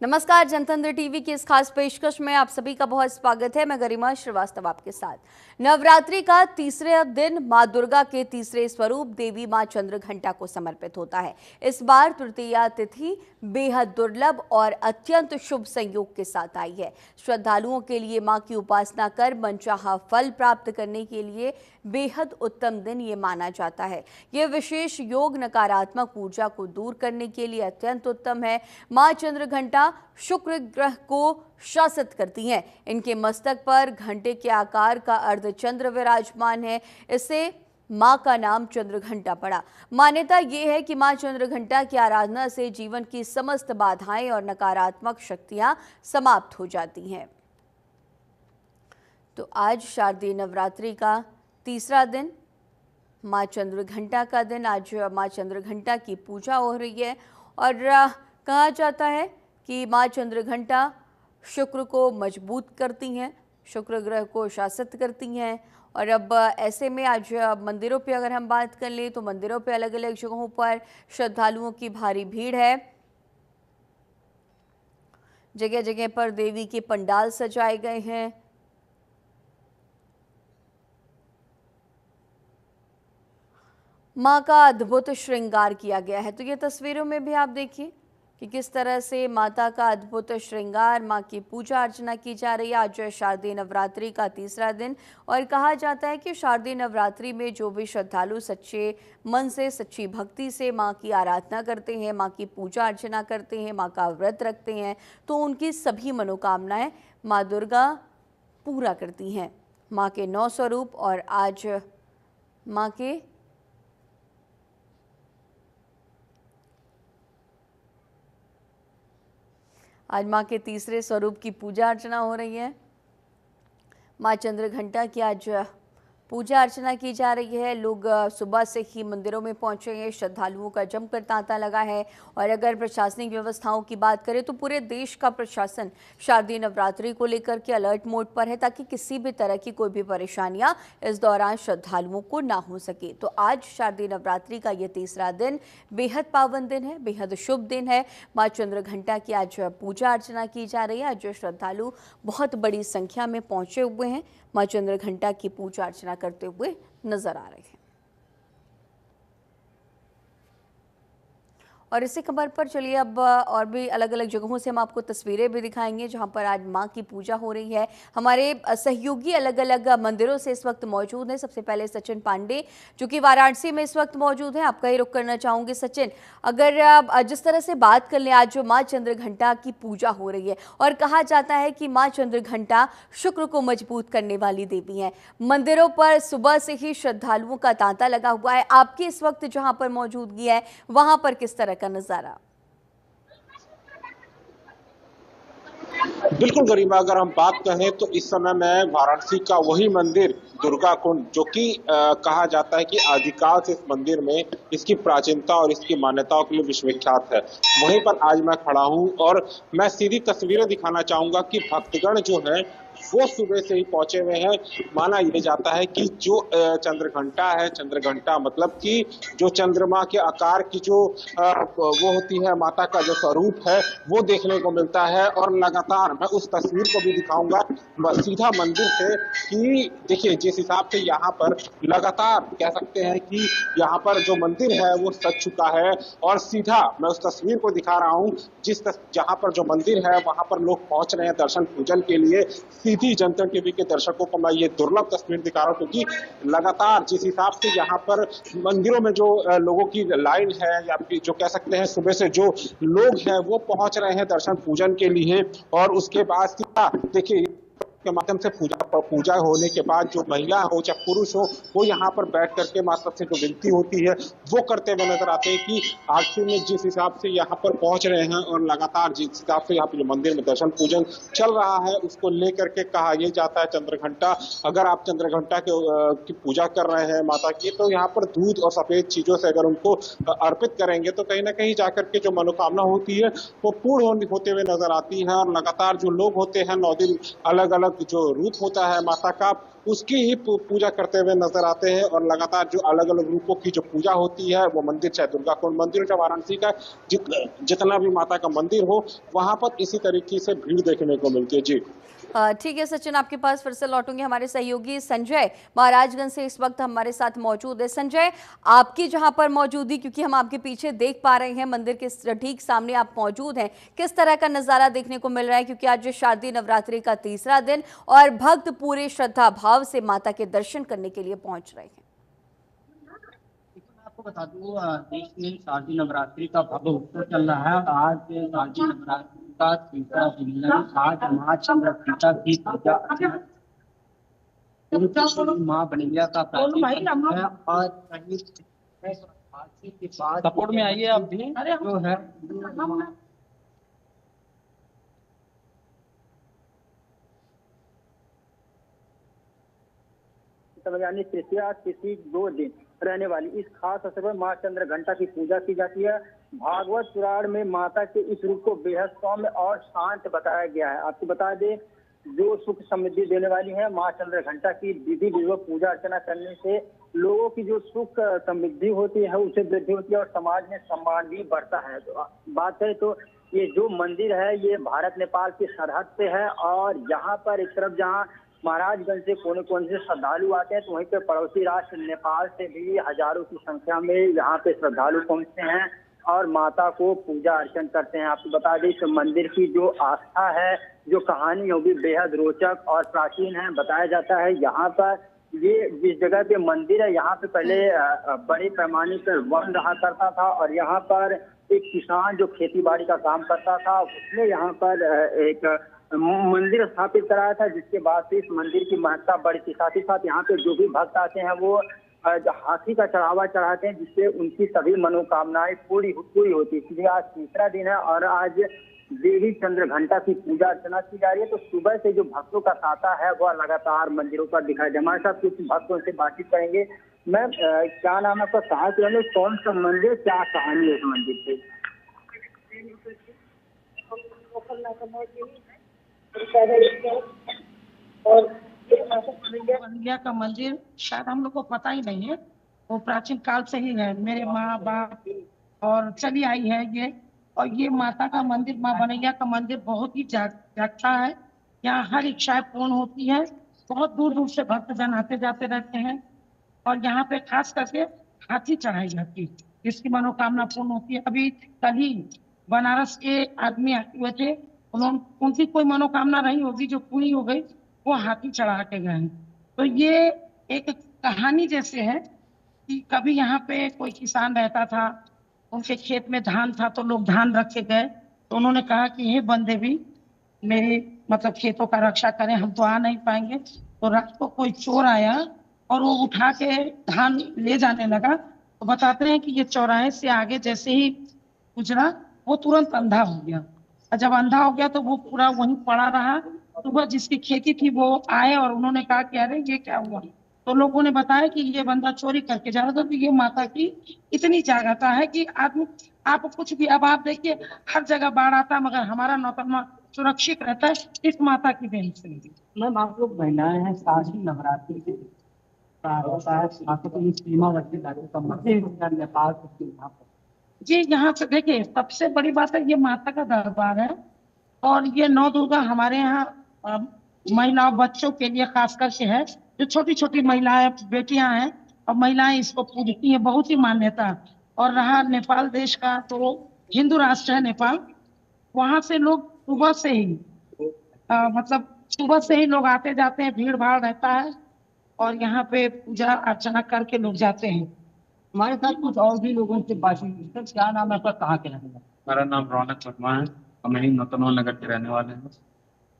नमस्कार, जनतंत्र टीवी की इस खास पेशकश में आप सभी का बहुत स्वागत है। मैं गरिमा श्रीवास्तव आपके साथ। नवरात्रि का तीसरे दिन मां दुर्गा के तीसरे स्वरूप देवी मां चंद्रघंटा को समर्पित होता है। इस बार तृतीया तिथि बेहद दुर्लभ और अत्यंत शुभ संयोग के साथ आई है। श्रद्धालुओं के लिए मां की उपासना कर मनचाहा फल प्राप्त करने के लिए बेहद उत्तम दिन ये माना जाता है। ये विशेष योग नकारात्मक ऊर्जा को दूर करने के लिए अत्यंत उत्तम है। मां चंद्रघंटा शुक्र ग्रह को शासित करती हैं। इनके मस्तक पर घंटे के आकार का अर्धचंद्र विराजमान है। इससे मां का नाम चंद्रघंटा पड़ा। मान्यता यह है कि मां चंद्रघंटा की आराधना से जीवन की समस्त बाधाएं और नकारात्मक शक्तियां समाप्त हो जाती हैं। तो आज शारदीय नवरात्रि का तीसरा दिन, मां चंद्रघंटा का दिन। आज मां चंद्रघंटा की पूजा हो रही है और कहा जाता है कि मां चंद्रघंटा शुक्र को मजबूत करती हैं, शुक्र ग्रह को शासित करती हैं। और अब ऐसे में आज मंदिरों पे अगर हम बात कर लें तो मंदिरों पे अलग अलग जगहों पर श्रद्धालुओं की भारी भीड़ है। जगह जगह पर देवी के पंडाल सजाए गए हैं। मां का अद्भुत श्रृंगार किया गया है। तो ये तस्वीरों में भी आप देखिए कि किस तरह से माता का अद्भुत श्रृंगार, मां की पूजा अर्चना की जा रही है। आज शारदीय नवरात्रि का तीसरा दिन और कहा जाता है कि शारदीय नवरात्रि में जो भी श्रद्धालु सच्चे मन से, सच्ची भक्ति से मां की आराधना करते हैं, मां की पूजा अर्चना करते हैं, मां का व्रत रखते हैं, तो उनकी सभी मनोकामनाएं मां दुर्गा पूरा करती हैं। मां के 9 स्वरूप और आज मां के आज मां के तीसरे स्वरूप की पूजा अर्चना हो रही है। मां चंद्रघंटा की आज पूजा अर्चना की जा रही है। लोग सुबह से ही मंदिरों में पहुंचे हैं। श्रद्धालुओं का जमकर तांता लगा है। और अगर प्रशासनिक व्यवस्थाओं की बात करें तो पूरे देश का प्रशासन शारदीय नवरात्रि को लेकर के अलर्ट मोड पर है, ताकि किसी भी तरह की कोई भी परेशानियां इस दौरान श्रद्धालुओं को ना हो सके। तो आज शारदीय नवरात्रि का ये तीसरा दिन बेहद पावन दिन है, बेहद शुभ दिन है। मां चंद्रघंटा की आज पूजा अर्चना की जा रही है। आज श्रद्धालु बहुत बड़ी संख्या में पहुंचे हुए हैं, मां चंद्रघंटा की पूजा अर्चना करते हुए नजर आ रहे हैं। और इसी खबर पर चलिए अब और भी अलग अलग जगहों से हम आपको तस्वीरें भी दिखाएंगे जहां पर आज मां की पूजा हो रही है। हमारे सहयोगी अलग अलग मंदिरों से इस वक्त मौजूद हैं। सबसे पहले सचिन पांडे जो कि वाराणसी में इस वक्त मौजूद हैं, आपका ही रुख करना चाहूंगी। सचिन, अगर जिस तरह से बात कर लें, आज जो मां चंद्रघंटा की पूजा हो रही है और कहा जाता है कि मां चंद्रघंटा शुक्र को मजबूत करने वाली देवी है, मंदिरों पर सुबह से ही श्रद्धालुओं का तांता लगा हुआ है। आपकी इस वक्त जहां पर मौजूदगी है वहां पर किस तरह का नजारा? बिल्कुल गरिमा, अगर हम बात करें तो इस समय मैं वाराणसी का वही मंदिर दुर्गा कुंड, जो कि कहा जाता है कि आदिकाल से इस मंदिर में इसकी प्राचीनता और इसकी मान्यताओं के लिए विश्वविख्यात है, वहीं पर आज मैं खड़ा हूं और मैं सीधी तस्वीरें दिखाना चाहूंगा कि भक्तगण जो है वो सुबह से ही पहुंचे हुए हैं। माना यह जाता है कि जो चंद्रघंटा है, चंद्रघंटा मतलब कि जो चंद्रमा के आकार की जो वो होती है माता का जो स्वरूप है वो देखने को मिलता है। और लगातार मैं उस तस्वीर को भी दिखाऊंगा सीधा मंदिर से कि देखिए जिस हिसाब से यहाँ पर लगातार कह सकते हैं कि यहाँ पर जो मंदिर है वो सज चुका है। और सीधा मैं उस तस्वीर को दिखा रहा हूँ जहाँ पर जो मंदिर है वहां पर लोग पहुंच रहे हैं दर्शन पूजन के लिए। सीधी जनता टीवी के दर्शकों को मैं ये दुर्लभ तस्वीर दिखा रहा हूँ, क्योंकि लगातार जिस हिसाब से यहाँ पर मंदिरों में जो लोगों की लाइन है या जो कह सकते हैं सुबह से जो लोग हैं वो पहुंच रहे हैं दर्शन पूजन के लिए। और उसके बाद देखिए के माध्यम से पूजा होने के बाद जो महिला हो चाहे पुरुष हो वो यहाँ पर बैठ करके माता से जो विनती होती है वो करते हुए नजर आते हैं कि आखिर में जिस हिसाब से यहाँ पर पहुंच रहे हैं और लगातार जिस हिसाब से यहाँ पे जो मंदिर में दर्शन पूजन चल रहा है उसको लेकर के कहा यह जाता है चंद्रघंटा, अगर आप चंद्रघंटा की पूजा कर रहे हैं माता की तो यहाँ पर दूध और सफेद चीजों से अगर उनको अर्पित करेंगे तो कहीं ना कहीं जाकर के जो मनोकामना होती है वो पूर्ण होते हुए नजर आती है। और लगातार जो लोग होते हैं 9 दिन अलग अलग जो रूप होता है माता का उसकी ही पूजा करते हुए नजर आते हैं। और लगातार जो अलग अलग रूपों की जो पूजा होती है, वो मंदिर चाहे दुर्गा कुंड मंदिर, चाहे वाराणसी का जितना भी माता का मंदिर हो, वहां पर इसी तरीके से भीड़ देखने को मिलती है। जी ठीक है सचिन, आपके पास फिर से लौटूंगे। हमारे सहयोगी संजय महाराजगंज से इस वक्त हमारे साथ मौजूद है। संजय, आपकी जहां पर मौजूदगी, क्योंकि हम आपके पीछे देख पा रहे हैं मंदिर के ठीक सामने आप मौजूद हैं, किस तरह का नजारा देखने को मिल रहा है? क्योंकि आज शारदीय नवरात्रि का तीसरा दिन और भक्त पूरे श्रद्धा भाव से माता के दर्शन करने के लिए पहुंच रहे हैं। आपको बता दूं, देश में शारदीय नवरात्रि का भव्य उत्सव चल रहा है। और आज शारदीय नवरात्रि का तीसरा दिन है। आज माँ चंद्रघंटा की पूजा माँ बनैया का प्राचीन है। और के बाद सपोर्ट में आइए आप भी, जो है यानी तृतीया तिथि 2 दिन रहने वाली इस खास अवसर पर माँ चंद्रघंटा की पूजा की जाती है। भागवत पुराण में माता के इस रूप को बेहद सौम्य और शांत बताया गया है। आपको बता दें, जो सुख समृद्धि देने वाली है माँ चंद्रघंटा की विधि विधिवत पूजा अर्चना करने से लोगों की जो सुख समृद्धि होती है उसे वृद्धि होती है और समाज में सम्मान भी बढ़ता है। तो बात करें तो ये जो मंदिर है ये भारत नेपाल की सरहद पे है। और यहाँ पर एक तरफ जहाँ महाराजगंज से कोने कोने से श्रद्धालु आते हैं, तो वहीं पे पड़ोसी राष्ट्र नेपाल से भी हजारों की संख्या में यहाँ पे श्रद्धालु पहुंचते हैं और माता को पूजा अर्चन करते हैं। आपको बता दें, इस मंदिर की जो आस्था है, जो कहानी है, वो भी बेहद रोचक और प्राचीन है। बताया जाता है यहाँ पर ये जिस जगह पे मंदिर है, यहाँ पे पहले बड़े पैमाने पर वन रहा करता था और यहाँ पर एक किसान जो खेती बाड़ी का काम करता था, उसने यहाँ पर एक मंदिर स्थापित कराया था, जिसके बाद से इस मंदिर की महत्ता बढ़ी थी। साथ ही साथ यहाँ पे जो भी भक्त आते हैं वो हाथी का चढ़ावा चढ़ाते हैं, जिससे उनकी सभी मनोकामनाएं पूरी होती है। इसलिए आज तीसरा दिन है और आज देवी चंद्रघंटा की पूजा अर्चना की जा रही है। तो सुबह से जो भक्तों का तांता है वह लगातार मंदिरों पर दिखाई दे। हमारे साथ कुछ भक्तों से बातचीत करेंगे। मैम, क्या नाम है आपका, कहाँ से, कौन सा मंदिर, क्या कहानी है इस मंदिर से? और बनैया का मंदिर शायद हम लोग को पता ही नहीं है, वो प्राचीन काल से ही है। मेरे माँ बाप और चली आई है ये। और ये माता का मंदिर, माँ बनैया का मंदिर बहुत ही जागता है। यहाँ हर इच्छाएं पूर्ण होती है। बहुत दूर दूर से भक्तजन आते जाते रहते हैं और यहाँ पे खास करके हाथी चढ़ाई जाती है, जिसकी मनोकामना पूर्ण होती है। अभी कल ही बनारस के आदमी आए हुए थे, उनकी कोई मनोकामना रही होगी जो पूरी हो गई, वो हाथी चढ़ा के गए। तो ये एक कहानी जैसे है कि कभी यहाँ पे कोई किसान रहता था, उनके खेत में धान था, तो लोग धान रख के गए, तो उन्होंने कहा कि ये बंदे भी मेरे मतलब खेतों का रक्षा करें, हम तो आ नहीं पाएंगे। तो रात को कोई चोर आया और वो उठा के धान ले जाने लगा। तो बताते हैं कि ये चौराहे से आगे जैसे ही गुजरा, वो तुरंत अंधा हो गया। और जब अंधा हो गया तो वो पूरा वहीं पड़ा रहा। सुबह जिसकी खेती थी वो आए और उन्होंने कहा कि अरे ये क्या हुआ? तो लोगों ने बताया कि ये बंदा चोरी करके जा रहा था। तो ये माता की इतनी जागृता है कि आदमी, आप कुछ भी, अब आप देखिए हर जगह बाढ़ आता है मगर हमारा नौतनमा सुरक्षित रहता है, इस माता की देन से। मैम, आप लोग महिलाएं हैं, शारदीय नवरात्रि के सीमावर्ती राज्य का मंदिर नेपाल से जी, यहाँ से देखिए सबसे बड़ी बात है, ये माता का दरबार है और ये नौ दुर्गा हमारे यहाँ महिलाओं बच्चों के लिए खास करके है। जो छोटी छोटी महिलाएं बेटियां हैं और महिलाएं इसको पूजती हैं, बहुत ही मान्यता। और रहा नेपाल देश का, तो हिंदू राष्ट्र है नेपाल, वहां से लोग सुबह से ही मतलब सुबह से ही लोग आते जाते हैं, भीड़ भाड़ रहता है और यहाँ पे पूजा अर्चना करके लोग जाते हैं। हमारे साथ कुछ और भी लोगों से बातचीत। क्या नाम है आपका, कहाँ के रहने वाले? मेरा नाम रौनक वर्मा है और मैं ही नौतनवा नगर के रहने वाले हैं।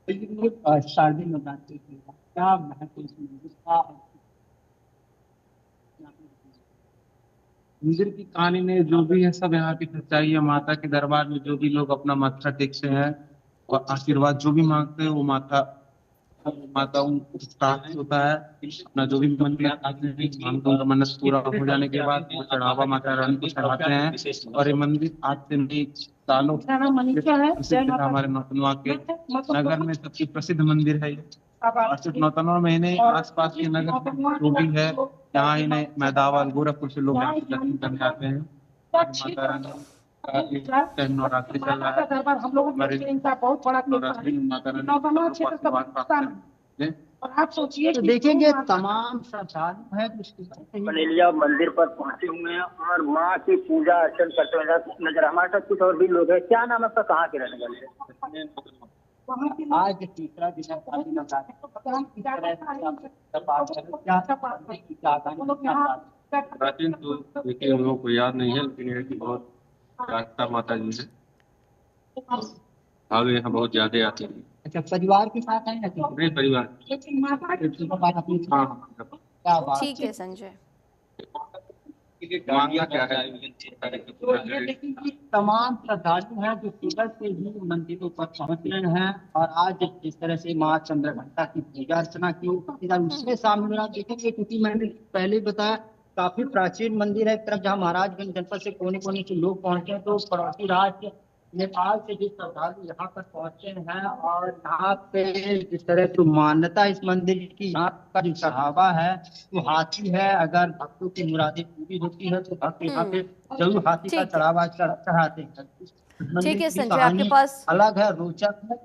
शारदीय नवरात्रि की क्या महत्व मंदिर की कहानी में जो भी है सब यहाँ की सच्चाई है। माता के दरबार में जो भी लोग अपना माथा टेकते हैं और आशीर्वाद जो भी मांगते हैं वो माता उनका होता है। अपना जो भी मन में मांगते उनका मन्नत पूरा हो जाने के बाद वो चढ़ावा माता रानी को चढ़ाते हैं। और ये मंदिर आज से नहीं सालों प्रसिद्ध है। हमारे नौतनवा के नगर में सबसे प्रसिद्ध मंदिर है ये। और सिर्फ नौतनवा में ही नहीं, आसपास के नगर जो भी है यहाँ इन्हें मैदावाल गोरखपुर से लोग यहाँ से दर्शन करने आते हैं। माता रानी का एक टाइम नवरात्रि चल रहा है। हम लोगों हमारे का बहुत बड़ा नवरात्रि में माता रानी नौतनवा क्षेत्र का आशीर्वाद प्राप्त करें। और आप सोचिए तो कि देखेंगे तमाम श्रद्धालु है बनेलिया मंदिर पर पहुंचे हुए हैं और माँ की पूजा अर्चन करते हुए नजर। हमारे साथ कुछ और भी लोग हैं। क्या नाम है आपका, कहाँ के रहने वाले हैं? आज तीसरा दिन है, काफी प्राचीन तो देखिए हम लोग को याद नहीं है, लेकिन ये कि बहुत प्रार्थना माता जी है, भाव यहाँ बहुत ज्यादा आते हैं। अच्छा, परिवार के साथ है ना? नहीं, परिवार। हाँ, क्या बात ठीक है संजय। मांगना क्या है? तो ये देखिए कि तमाम श्रद्धालु हैं जो सुबह से ही मंदिरों पर पहुंच रहे हैं और आज जिस तरह से माँ चंद्रघंटा की पूजा अर्चना की उसमें शामिल रहा। देखेंगे क्योंकि मैंने पहले बताया काफी प्राचीन मंदिर है। एक तरफ जहाँ महाराजगंज जनपद से कोने कोने से लोग पहुंचे हैं, तो पड़ोसी राज्य नेपाल से भी श्रद्धालु यहाँ पर पहुंचे हैं और यहाँ पे जिस तरह से मान्यता इस मंदिर की, यहाँ का जो चढ़ावा है वो हाथी है। अगर भक्तों की मुरादें पूरी होती है तो भक्त यहाँ पे जरूर हाथी का चढ़ावा चढ़ाते हैं। ठीक है संजय, आपके पास अलग है, रोचक है।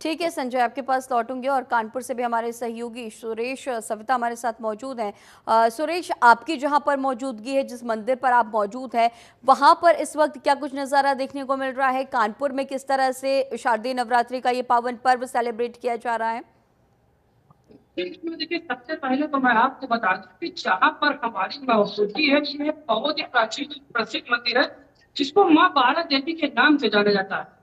ठीक है संजय, आपके पास लौटूंगे और कानपुर से भी हमारे सहयोगी सुरेश सविता हमारे साथ मौजूद हैं। सुरेश, आपकी जहां पर मौजूदगी है, जिस मंदिर पर आप मौजूद हैं, वहां पर इस वक्त क्या कुछ नज़ारा देखने को मिल रहा है? कानपुर में किस तरह से शारदीय नवरात्रि का ये पावन पर्व सेलिब्रेट किया जा रहा है? देखिए, सबसे पहले तो मैं आपको बता दूं कि जहाँ पर हमारी मौजूदगी है, ये बहुत ही प्राचीन प्रसिद्ध मंदिर है जिसको माँ बारा देवी के नाम से जाना जाता है।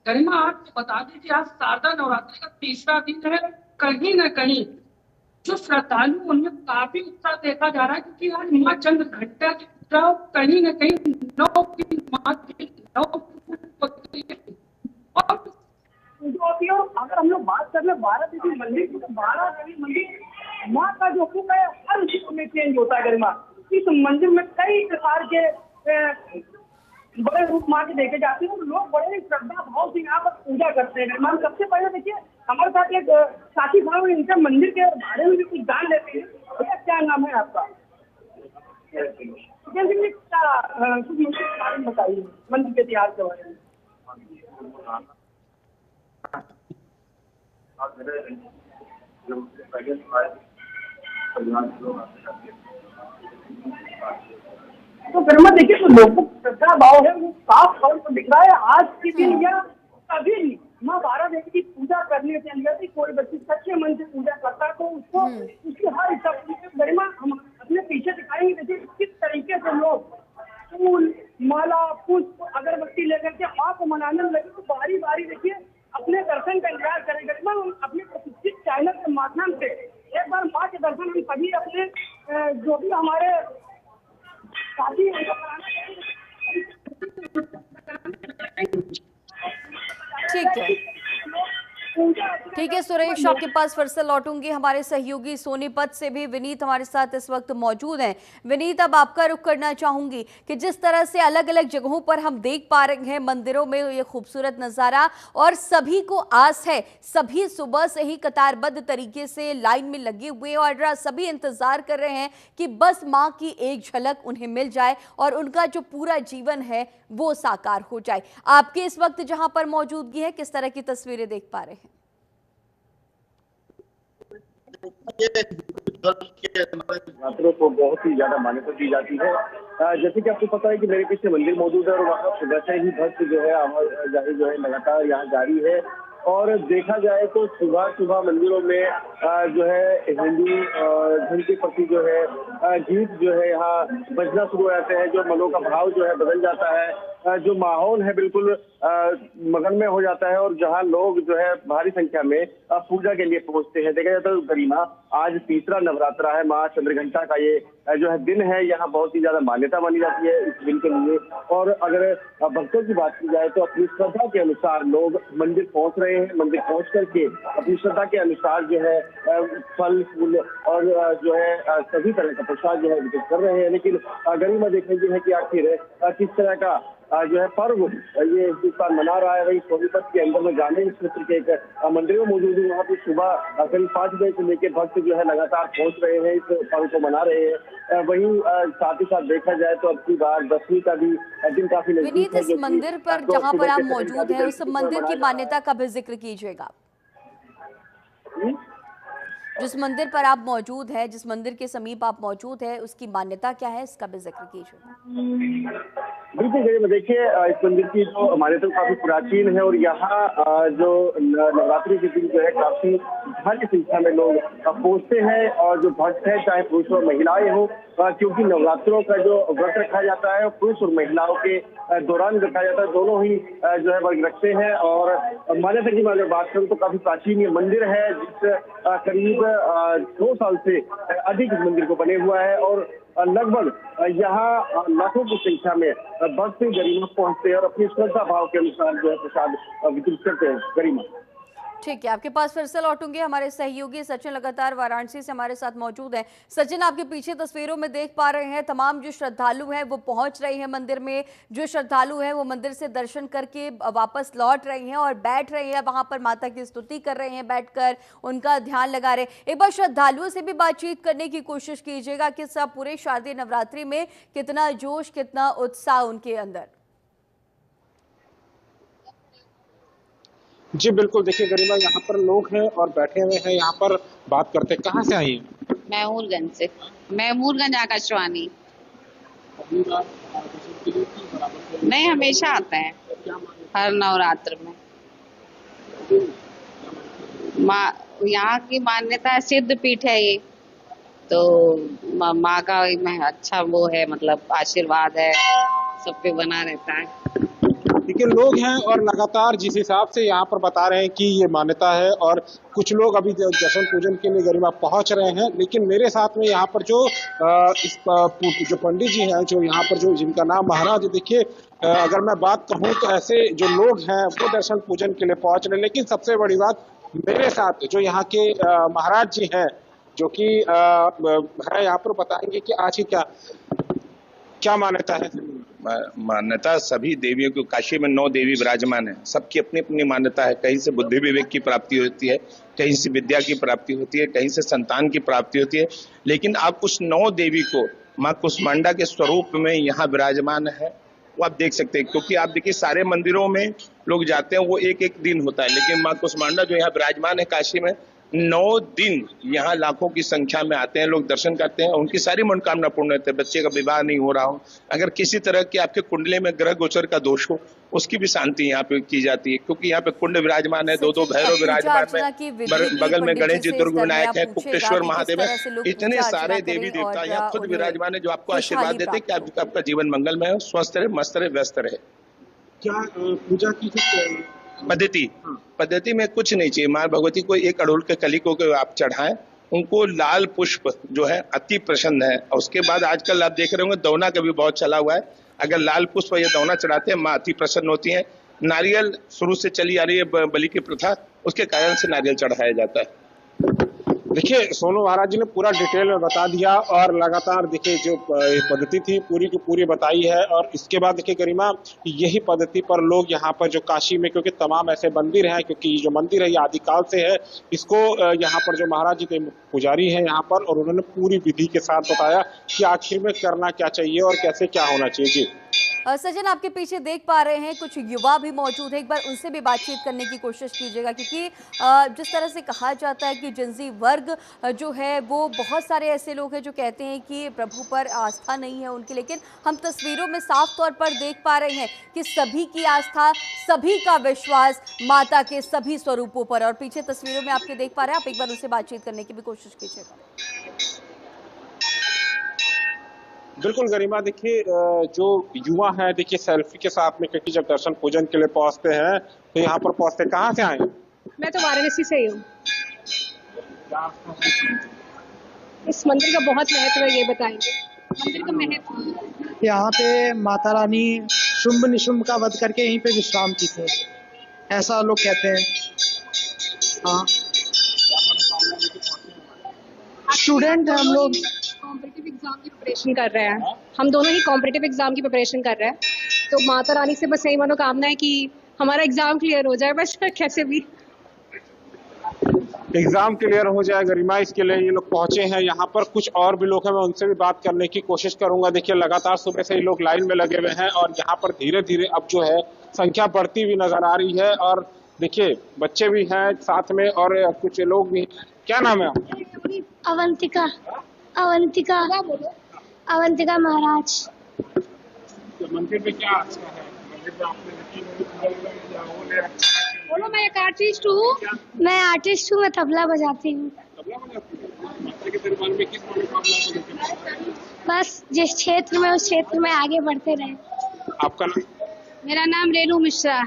गरिमा, आपको बता दें कि आज शारदा नवरात्रि का तीसरा दिन है। कहीं न कहीं जो श्रद्धालु उनमें काफी उत्साह देखा जा रहा है, क्योंकि आज माँ चंद्रघंटा की पूजा कहीं न कहीं 9 दिन माँ की 9 और अगर हम लोग बात कर ले बारा देवी मंदिर की, तो बारा देवी मंदिर माँ का जो हुक्म है हर ऋतु में चेंज होता है। गरिमा, इस मंदिर में कई प्रकार के बड़े रूप माँ के देखे जाते हैं और लोग बड़े ही श्रद्धा भाव से यहाँ पर पूजा करते हैं। गरिमा, सबसे पहले देखिए हमारे साथ एक साथी भाव इनके मंदिर के बारे में भी कुछ जान लेते हैं। भैया, क्या नाम है आपका? कुछ मंदिर के बारे में बताइए, मंदिर के इतिहास के बारे में। तो गरिमा देखिए, तो लोगों को श्रद्धा भाव है वो साफ तौर पर दिख रहा है। आज के दिन या कभी भी माँ बारा देवी की पूजा करने के लिए कोई बच्ची सच्चे मन से पूजा करता है तो उसको उसकी हर इच्छा पूरी। गरिमा, हम अपने पीछे दिखाएंगे देखिए किस तरीके से लोग फूल, माला, पुष्प, अगरबत्ती लेकर के माँ को मनाने लगे। तो बारी बारी देखिए अपने दर्शन का इंतजार करें। गरिमा, हम अपने प्रतिष्ठित चैनल के माध्यम से एक बार माँ के दर्शन हम सभी अपने जो भी हमारे साथी ठीक है, ठीक है सुरेश, आपके पास फिर से लौटूंगी। हमारे सहयोगी सोनीपत से भी विनीत हमारे साथ इस वक्त मौजूद हैं। विनीत, अब आपका रुख करना चाहूंगी कि जिस तरह से अलग अलग जगहों पर हम देख पा रहे हैं मंदिरों में ये खूबसूरत नज़ारा, और सभी को आस है, सभी सुबह से ही कतारबद्ध तरीके से लाइन में लगे हुए और सभी इंतजार कर रहे हैं कि बस माँ की एक झलक उन्हें मिल जाए और उनका जो पूरा जीवन है वो साकार हो जाए। आपके इस वक्त जहां पर मौजूदगी है, किस तरह की तस्वीरें देख पा रहे हैं? छात्रों को बहुत ही ज्यादा मान्यता दी जाती है। जैसे कि आपको पता है कि मेरे पीछे मंदिर मौजूद है और वहाँ सुबह से ही भक्त जो है आवाजाही जो है लगातार यहाँ जारी है। और देखा जाए तो सुबह सुबह मंदिरों में जो है हिंदू धर्म के प्रति जो है गीत जो है यहाँ बजना शुरू हो जाते हैं, जो मनों का भाव जो है बदल जाता है, जो माहौल है बिल्कुल मगन में हो जाता है और जहाँ लोग जो है भारी संख्या में पूजा के लिए पहुंचते हैं। देखा जाता है गरिमा, आज तीसरा नवरात्रा है, माँ चंद्रघंटा का ये जो है दिन है, यहाँ बहुत ही ज्यादा मान्यता मानी जाती है इस दिन के लिए। और अगर भक्तों की बात की जाए तो अपनी श्रद्धा के अनुसार लोग मंदिर पहुंच रहे हैं। मंदिर पहुंच करके अपनी श्रद्धा के अनुसार जो है फल फूल और जो है सभी तरह का प्रसाद जो है वितरित कर रहे हैं। लेकिन गरिमा देखने की है कि आखिर किस तरह का जो है पर्व ये हिंदुस्तान मना रहा है। वही सोनीपत के अंदर में ग्रामीण क्षेत्र के एक मंदिर में मौजूद हूँ। वहाँ पे सुबह करीब 5 बजे से लेकर भक्त जो है लगातार पहुंच रहे हैं, इस पर्व को मना रहे हैं। वहीं साथ ही साथ देखा जाए तो अब की बार 10वीं का भी दिन काफी नजदीक विनीत, है। इस मंदिर पर जहां पर आप मौजूद हैं उस मंदिर की मान्यता का भी जिक्र कीजिएगा। जिस मंदिर पर आप मौजूद हैं, जिस मंदिर के समीप आप मौजूद हैं, उसकी मान्यता क्या है, इसका भी जिक्र कीजिए। बिल्कुल गरीब, देखिए इस मंदिर की जो मान्यता काफी प्राचीन है और यहाँ जो नवरात्रि के दिन जो है काफी भारी संख्या में लोग पहुंचते हैं और जो भक्त है चाहे पुरुष और महिलाएं हो, क्योंकि नवरात्रों का जो व्रत रखा जाता है पुरुष और महिलाओं के दौरान रखा जाता है, दोनों ही जो है वर्ग रखते हैं। और मान्यता की मैं बात करूँ तो काफी प्राचीन ये मंदिर है, जिस करीब 2 साल से अधिक इस मंदिर को बने हुआ है और लगभग यहाँ लाखों की संख्या में भक्त गरिमा पहुंचते हैं और अपनी श्रद्धा भाव के अनुसार जो है प्रसाद वितरित करते हैं। गरिमा, ठीक है, आपके पास फिर से लौटूंगे। हमारे सहयोगी सचिन लगातार वाराणसी से हमारे साथ मौजूद हैं। सचिन, आपके पीछे तस्वीरों में देख पा रहे हैं तमाम जो श्रद्धालु हैं वो पहुंच रहे हैं मंदिर में। जो श्रद्धालु हैं वो मंदिर से दर्शन करके वापस लौट रहे हैं और बैठ रहे हैं, वहां पर माता की स्तुति कर रहे हैं, बैठकर उनका ध्यान लगा रहे हैं। एक बार श्रद्धालुओं से भी बातचीत करने की कोशिश कीजिएगा कि सब पूरे शारदीय नवरात्रि में कितना जोश, कितना उत्साह उनके अंदर। जी बिल्कुल, देखिए गरिमा, यहाँ पर लोग हैं और बैठे हुए हैं, यहाँ पर बात करते हैं। कहाँ से आई हैं? महमूदगंज से। महमूदगंज आकाशवाणी। नहीं, हमेशा आते हैं हर नवरात्र में। यहाँ की मान्यता सिद्ध पीठ है ये, तो माँ का अच्छा वो है, मतलब आशीर्वाद है, सब पे बना रहता है। देखिए लोग हैं और लगातार जिस हिसाब से यहाँ पर बता रहे हैं कि ये मान्यता है और कुछ लोग अभी दर्शन पूजन के लिए गरिमा पहुंच रहे हैं, लेकिन मेरे साथ में यहाँ पर जो जो पंडित जी हैं, जो यहाँ पर जो जिनका नाम महाराज, देखिए अगर मैं बात कहूँ तो ऐसे जो लोग हैं वो दर्शन पूजन के लिए पहुंच रहे हैं। लेकिन सबसे बड़ी बात, मेरे साथ जो यहाँ के महाराज जी हैं जो कि है यहाँ पर, बताएंगे कि आज की क्या मान्यता है। मान्यता सभी देवियों को, काशी में 9 देवी विराजमान है, सबकी अपनी अपनी मान्यता है। कहीं से बुद्धि विवेक की प्राप्ति होती है, कहीं से विद्या की प्राप्ति होती है, कहीं से संतान की प्राप्ति होती है। लेकिन आप उस 9 देवी को माँ कुष्मांडा के स्वरूप में यहाँ विराजमान है, वो आप देख सकते हैं। क्योंकि आप देखिए सारे मंदिरों में लोग जाते हैं वो एक एक दिन होता है, लेकिन माँ कुष्मांडा जो यहाँ विराजमान है काशी में, 9 दिन यहाँ लाखों की संख्या में आते हैं लोग, दर्शन करते हैं, उनकी सारी मनोकामना पूर्ण होती है। बच्चे का विवाह नहीं हो रहा हो, अगर किसी तरह के आपके कुंडले में ग्रह गोचर का दोष हो, उसकी भी शांति यहाँ पे की जाती है। क्योंकि यहाँ पे कुंड विराजमान है, 2-2 भैरव विराजमान है, बगल में गणेश जी, दुर्ग विनायक है, कुक्तेश्वर महादेव है, इतने सारे देवी देवता यहाँ खुद विराजमान है, जो आपको आशीर्वाद देते हैं कि आपका जीवन मंगलमय हो, स्वस्थ रहे, मस्त रहे, व्यस्त रहे। क्या पूजा की पद्धति में कुछ नहीं चाहिए। माँ भगवती को एक अड़हुल के कली को आप चढ़ाएं, उनको लाल पुष्प जो है अति प्रसन्न है। और उसके बाद आजकल आप देख रहे होंगे दौना का भी बहुत चला हुआ है, अगर लाल पुष्प या दौना चढ़ाते हैं माँ अति प्रसन्न होती है। नारियल शुरू से चली आ रही है बलि की प्रथा, उसके कारण से नारियल चढ़ाया जाता है। देखिए सोनू महाराज जी ने पूरा डिटेल में बता दिया और लगातार देखिए जो पद्धति थी पूरी की पूरी बताई है। और इसके बाद देखिए गरिमा, यही पद्धति पर लोग यहाँ पर जो काशी में, क्योंकि तमाम ऐसे मंदिर हैं, क्योंकि जो मंदिर है ये आदिकाल से है, इसको यहाँ पर जो महाराज जी के पुजारी हैं यहाँ पर, और उन्होंने पूरी विधि के साथ बताया कि आखिर में करना क्या चाहिए और कैसे क्या होना चाहिए। जी सचिन, आपके पीछे देख पा रहे हैं कुछ युवा भी मौजूद है, एक बार उनसे भी बातचीत करने की कोशिश कीजिएगा, क्योंकि जिस तरह से कहा जाता है कि जिनजी वर्ग जो है वो बहुत सारे ऐसे लोग हैं जो कहते हैं कि प्रभु पर आस्था नहीं है उनकी, लेकिन हम तस्वीरों में साफ तौर पर देख पा रहे हैं कि सभी की आस्था, सभी का विश्वास माता के सभी स्वरूपों पर। और पीछे तस्वीरों में आपके देख पा रहे हैं, आप एक बार उनसे बातचीत करने की भी कोशिश कीजिएगा। बिल्कुल गरिमा, देखिए जो युवा है देखिए सेल्फी के साथ में, क्योंकि जब दर्शन पूजन के लिए पहुंचते हैं तो यहाँ पर पहुंचते, कहाँ से आए? मैं तो वाराणसी से ही हूँ। इस मंदिर का बहुत महत्व है, ये बताएंगे मंदिर का महत्व। यहाँ पे माता रानी शुंभ निशुंभ का वध करके यहीं पे विश्राम की थे, ऐसा लोग कहते हैं। हाँ, स्टूडेंट हम लोग कॉम्पिटिटिव एग्जाम की प्रिपरेशन कर रहे हैं, हम दोनों ही कॉम्पिटिटिव एग्जाम की प्रिपरेशन कर रहे हैं। तो माता रानी से बस यही मनोकामना है कि हमारा एग्जाम क्लियर हो जाए, बस कैसे भी एग्जाम क्लियर हो जाए गरिमा, इसके लिए ये लोग पहुंचे हैं। यहाँ पर कुछ और भी लोग हैं, मैं उनसे भी बात करने की कोशिश करूंगा। देखिए लगातार सुबह से ही लोग लाइन में लगे हुए हैं और यहाँ पर धीरे धीरे अब जो है संख्या बढ़ती हुई नजर आ रही है। और देखिए बच्चे भी हैं साथ में और कुछ लोग भी। क्या नाम है आपका? अवंतिका। अवंतिका अवंतिका महाराज। मंदिर में क्या अच्छा है? मंदिर में आपने बोलो, मैं एक आर्टिस्ट हूँ। मैं आर्टिस्ट हूँ, मैं तबला बजाती हूँ। बस जिस क्षेत्र में उस क्षेत्र में आगे बढ़ते रहे। आपका नाम? मेरा नाम रेणु मिश्रा।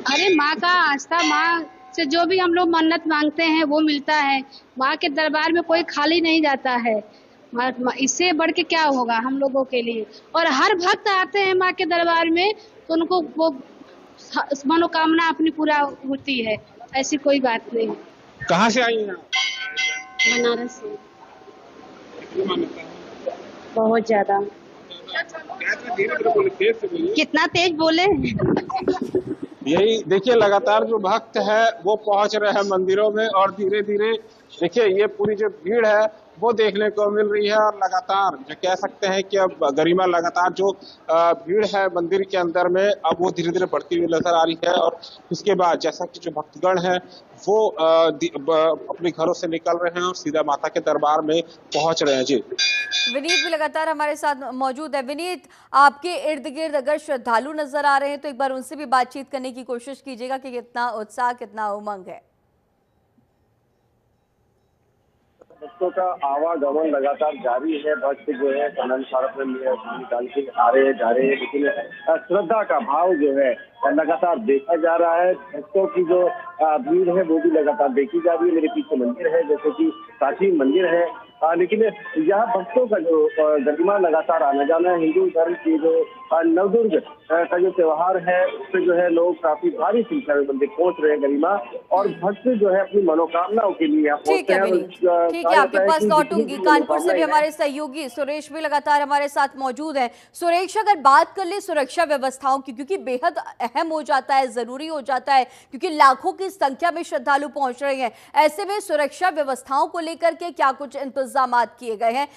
अरे माँ का आस्था, माँ से जो भी हम लोग मन्नत मांगते हैं वो मिलता है। माँ के दरबार में कोई खाली नहीं जाता है। इससे बढ़ के क्या होगा हम लोगों के लिए। और हर भक्त आते हैं माँ के दरबार में तो उनको वो मनोकामना अपनी पूरा होती है, ऐसी कोई बात नहीं। कहाँ से आई हैं? बनारस से। बहुत ज्यादा। कितना तेज बोले? यही देखिए लगातार जो भक्त है वो पहुंच रहे हैं मंदिरों में और धीरे धीरे देखिए ये पूरी जो भीड़ है वो देखने को मिल रही है। और लगातार जो कह सकते हैं कि अब गरिमा लगातार जो भीड़ है मंदिर के अंदर में अब वो धीरे धीरे बढ़ती हुई नजर आ रही है। और इसके बाद जैसा कि जो भक्तगण है वो अपने घरों से निकल रहे हैं और सीधा माता के दरबार में पहुंच रहे हैं। जी विनीत भी लगातार हमारे साथ मौजूद है। विनीत, आपके इर्द गिर्द अगर श्रद्धालु नजर आ रहे हैं तो एक बार उनसे भी बातचीत करने की कोशिश कीजिएगा कि कितना उत्साह, कितना उमंग है। भक्तों का आवागमन लगातार जारी है। भक्त जो है आनंद सारथ में निकाल के आ रहे हैं, जा रहे हैं, लेकिन श्रद्धा का भाव जो है लगातार देखा जा रहा है। भक्तों की जो भीड़ है वो भी लगातार देखी जा रही है। मेरे पीछे मंदिर है जैसे कि प्राचीन मंदिर है, लेकिन यहाँ भक्तों का जो गरिमा लगातार आना जाना है। हिंदू धर्म की जो नवदुर्ग का जो त्योहार है उससे जो है लोग काफी भारी संख्या में मंदिर पहुंच रहे हैं गरिमा, और भक्त जो है अपनी मनोकामनाओं के लिए यहाँ पहुंचते हैं। ठीक है, आपके पास लौटूंगी। कानपुर से भी हमारे सहयोगी सुरेश भी लगातार हमारे साथ मौजूद है। सुरेश, अगर बात कर ले सुरक्षा व्यवस्थाओं की, क्योंकि बेहद अहम हो जाता है, जरूरी हो जाता है, क्योंकि लाखों की संख्या में श्रद्धालु पहुंच रहे हैं, ऐसे में सुरक्षा व्यवस्थाओं को लेकर के क्या कुछ इंतजामात किए गए हैं,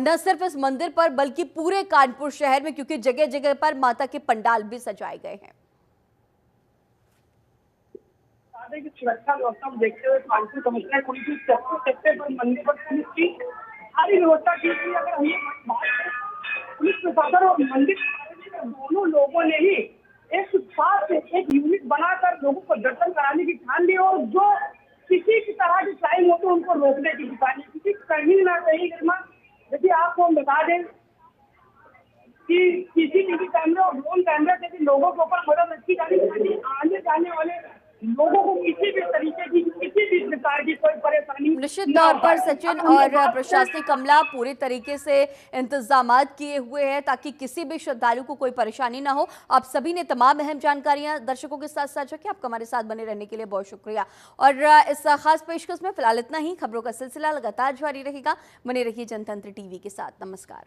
न सिर्फ इस मंदिर पर बल्कि पूरे कानपुर शहर में, क्योंकि जगह जगह पर माता के पंडाल भी सजाए गए हैं? की सुरक्षा व्यवस्था को देखते हुए कानपुर कमिश्नर पुलिस की चक्के पर मंदिर पर पुलिस की सारी व्यवस्था की थी। अगर हम पुलिस प्रशासन और मंदिर दोनों लोगों ने ही एक साथ एक यूनिट बनाकर लोगों को दर्शन कराने की ठान ली, और जो किसी भी तरह की टाइम हो तो उनको रोकने की दिखाई, किसी कहीं ना कहीं देखिए आपको हम बता दें कि सीसीटीवी कैमरे और ड्रोन कैमरे से भी लोगों के ऊपर मदद रखी जानी चाहिए। आने जाने वाले लोगों को किसी भी तरीके की किसी भी प्रकार की कोई परेशानी निश्चित तौर पर सचिन और प्रशासनिक अमला पूरे तरीके से इंतजामात किए हुए हैं ताकि किसी भी श्रद्धालु को कोई परेशानी ना हो। आप सभी ने तमाम अहम जानकारियां दर्शकों के साथ साझा की। आपका हमारे साथ बने रहने के लिए बहुत शुक्रिया। और इस खास पेशकश में फिलहाल इतना ही। खबरों का सिलसिला लगातार जारी रहेगा। बने रहिए जनतंत्र टीवी के साथ। नमस्कार।